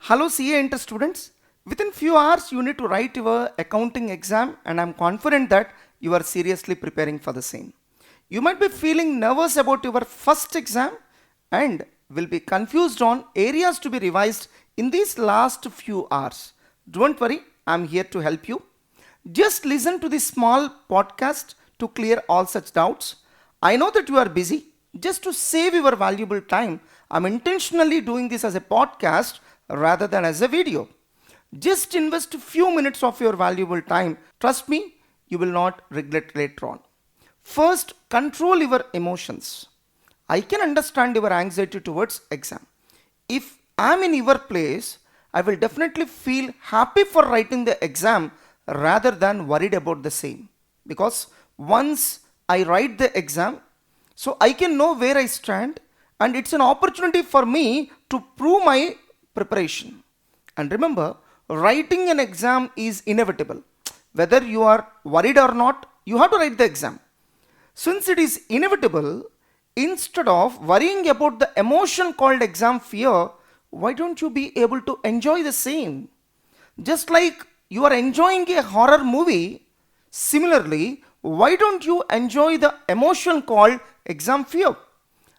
Hello cainter students. Within few hours you need to write your accounting exam and I'm confident that you are seriously preparing for the same. You might be feeling nervous about your first exam and will be confused on areas to be revised in these last few hours. Don't worry, I'm here to help you. Just listen to this small podcast to clear all such doubts. I know that you are busy. Just to save your valuable time, I'm intentionally doing this as a podcast rather than as a video. Just invest a few minutes of your valuable time. Trust me, you will not regret later on. First, control your emotions. I can understand your anxiety towards exam. If I'm in your place, I will definitely feel happy for writing the exam rather than worried about the same. Because once I write the exam, so I can know where I stand and it's an opportunity for me to prove my preparation. And remember, writing an exam is inevitable. Whether you are worried or not, you have to write the exam. Since it is inevitable, instead of worrying about the emotion called exam fear, why don't you be able to enjoy the same? Just like you are enjoying a horror movie, similarly, why don't you enjoy the emotion called exam fear?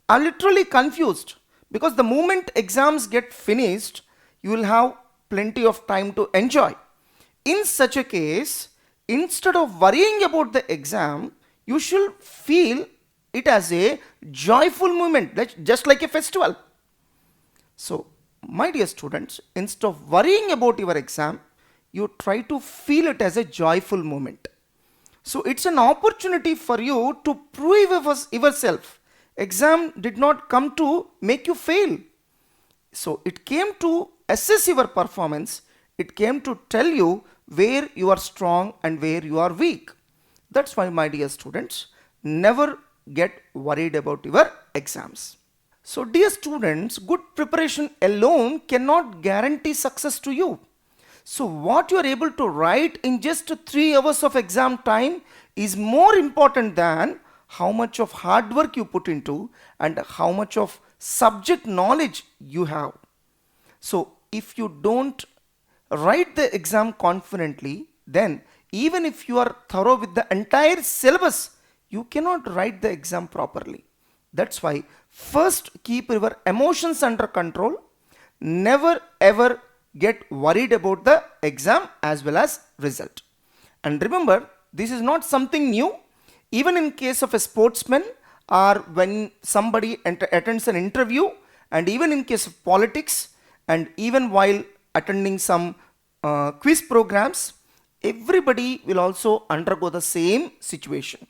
I'm literally confused because the moment exams get finished, you will have plenty of time to enjoy. In such a case, instead of worrying about the exam, you should feel it as a joyful moment, just like a festival. So, my dear students, instead of worrying about your exam, you try to feel it as a joyful moment. So, it's an opportunity for you to prove yourself. Exam did not come to make you fail. So, it came to assess your performance. It came to tell you where you are strong and where you are weak. That's why, my dear students, never get worried about your exams. So, dear students, good preparation alone cannot guarantee success to you. So, what you are able to write in just 3 hours of exam time is more important than how much of hard work you put into and how much of subject knowledge you have. So, if you don't write the exam confidently, then even if you are thorough with the entire syllabus, you cannot write the exam properly. That's why first keep your emotions under control. Never ever get worried about the exam as well as result. And remember, this is not something new. Even in case of a sportsman or when somebody attends an interview, and even in case of politics, and even while attending some quiz programs, everybody will also undergo the same situation.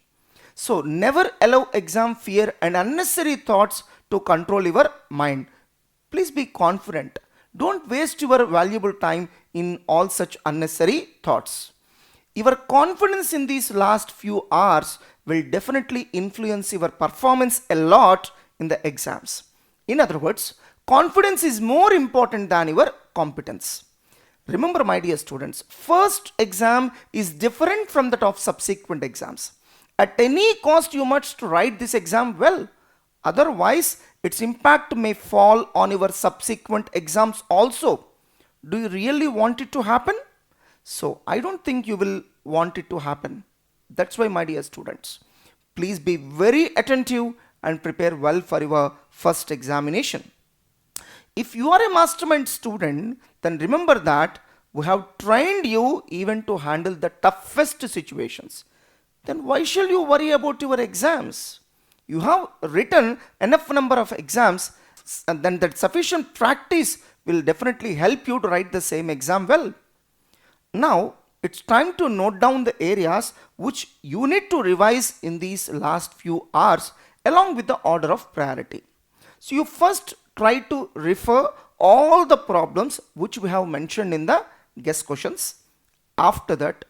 So never allow exam fear and unnecessary thoughts to control your mind. Please be confident. Don't waste your valuable time in all such unnecessary thoughts. Your confidence in these last few hours will definitely influence your performance a lot in the exams. In other words, confidence is more important than your competence. Remember, my dear students, first exam is different from that of subsequent exams. At any cost, you must write this exam well. Otherwise, its impact may fall on your subsequent exams also. Do you really want it to happen? So, I don't think you will want it to happen. That's why, my dear students, please be very attentive and prepare well for your first examination. If you are a mastermind student, then remember that we have trained you even to handle the toughest situations. Then why shall you worry about your exams? You have written enough number of exams, and then that sufficient practice will definitely help you to write the same exam well. Now, it's time to note down the areas which you need to revise in these last few hours along with the order of priority. So, you first try to refer all the problems which we have mentioned in the guest questions. After that,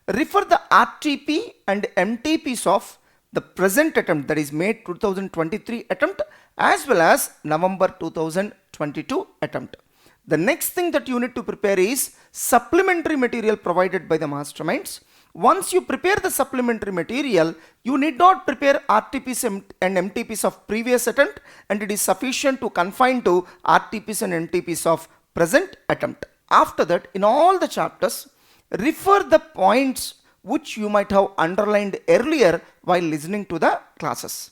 refer the RTP and MTPs of the present attempt, that is May 2023 attempt as well as November 2022 attempt. The next thing that you need to prepare is supplementary material provided by the masterminds. Once you prepare the supplementary material, you need not prepare RTPs and MTPs of previous attempt, and it is sufficient to confine to RTPs and MTPs of present attempt. After that, in all the chapters, refer the points which you might have underlined earlier while listening to the classes.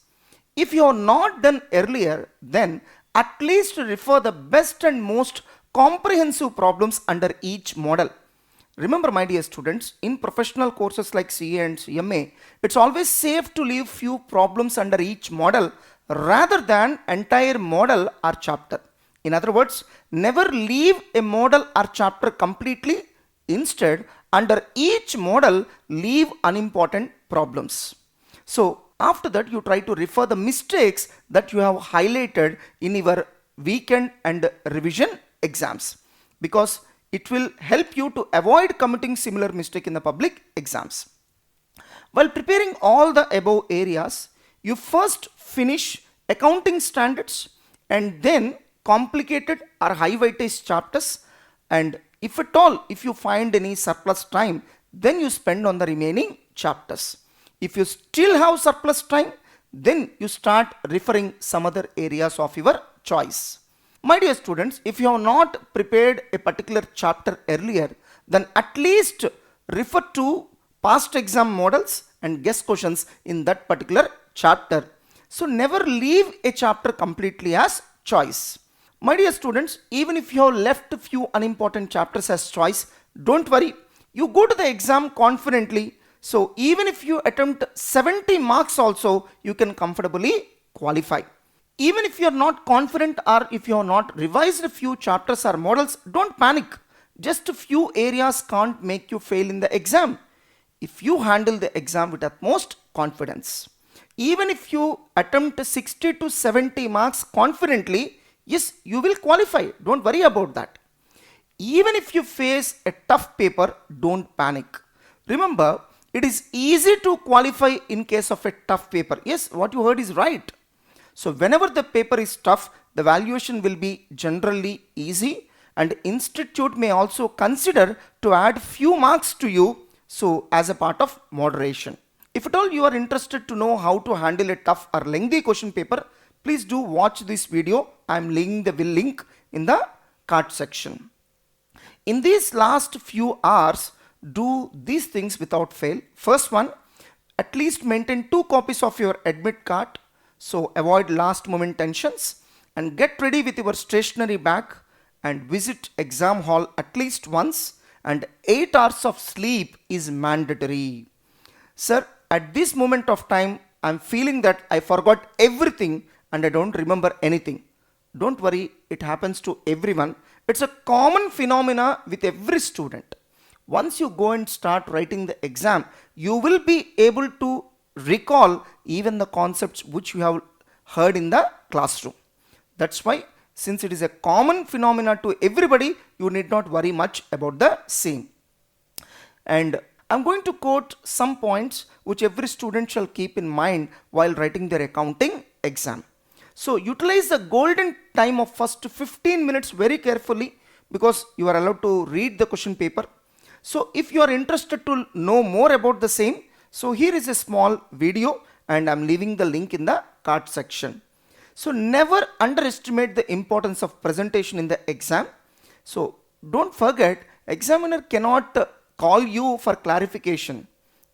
If you have not done earlier, then at least refer the best and most comprehensive problems under each model. Remember, my dear students, in professional courses like CA and CMA, it's always safe to leave few problems under each model rather than entire model or chapter. In other words, never leave a model or chapter completely. Instead, under each model, leave unimportant problems. So, after that, you try to refer the mistakes that you have highlighted in your weekend and revision exams, because it will help you to avoid committing similar mistake in the public exams. While preparing all the above areas, you first finish accounting standards and then complicated or high weightage chapters, and if at all, if you find any surplus time, then you spend on the remaining chapters. If you still have surplus time, then you start referring some other areas of your choice. My dear students, if you have not prepared a particular chapter earlier, then at least refer to past exam models and guess questions in that particular chapter. So never leave a chapter completely as choice. My dear students, even if you have left a few unimportant chapters as choice, don't worry. You go to the exam confidently. So even if you attempt 70 marks also, you can comfortably qualify. Even if you are not confident or if you have not revised a few chapters or models, don't panic. Just a few areas can't make you fail in the exam if you handle the exam with utmost confidence. Even if you attempt 60 to 70 marks confidently, yes, you will qualify. Don't worry about that. Even if you face a tough paper, don't panic. Remember, it is easy to qualify in case of a tough paper. Yes, what you heard is right. So whenever the paper is tough, the valuation will be generally easy, and institute may also consider to add few marks to you, so as a part of moderation. If at all you are interested to know how to handle a tough or lengthy question paper, please do watch this video. I am leaving the link in the card section. In these last few hours, do these things without fail. First one, at least maintain 2 copies of your admit card. So avoid last moment tensions, and get ready with your stationery bag and visit exam hall at least once, and 8 hours of sleep is mandatory. Sir, at this moment of time, I am feeling that I forgot everything and I don't remember anything. Don't worry, it happens to everyone. It's a common phenomena with every student. Once you go and start writing the exam, you will be able to recall even the concepts which you have heard in the classroom. That's why, since it is a common phenomena to everybody, you need not worry much about the same. And I'm going to quote some points which every student shall keep in mind while writing their accounting exam. So utilize the golden time of first 15 minutes very carefully, because you are allowed to read the question paper. So if you are interested to know more about the same, so here is a small video and I'm leaving the link in the card section. So never underestimate the importance of presentation in the exam. So don't forget, examiner cannot call you for clarification.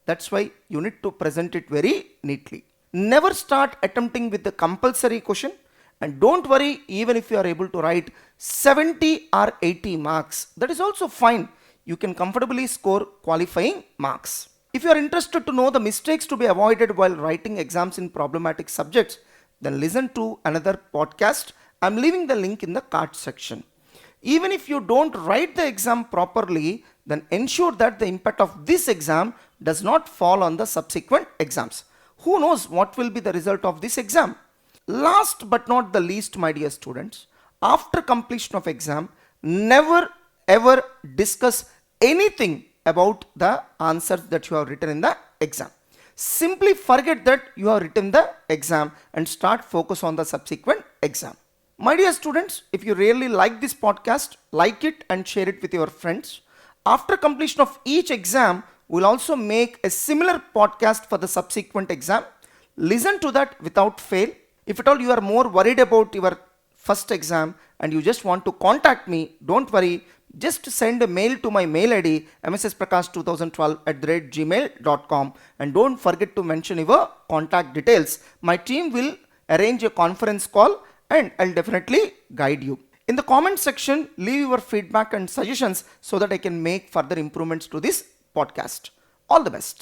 That's why you need to present it very neatly. Never start attempting with the compulsory question, and don't worry even if you are able to write 70 or 80 marks. That is also fine. You can comfortably score qualifying marks. If you are interested to know the mistakes to be avoided while writing exams in problematic subjects, then listen to another podcast. I'm leaving the link in the card section. Even if you don't write the exam properly, then ensure that the impact of this exam does not fall on the subsequent exams. Who knows what will be the result of this exam? Last but not the least, my dear students, after completion of exam, never ever discuss anything about the answers that you have written in the exam. Simply forget that you have written the exam and start focus on the subsequent exam. My dear students, if you really like this podcast, like it and share it with your friends. After completion of each exam, we'll also make a similar podcast for the subsequent exam. Listen to that without fail. If at all you are more worried about your first exam and you just want to contact me, don't worry. Just send a mail to my mail ID mssprakash2012@gmail.com and don't forget to mention your contact details. My team will arrange a conference call and I'll definitely guide you. In the comment section, leave your feedback and suggestions so that I can make further improvements to this podcast. All the best.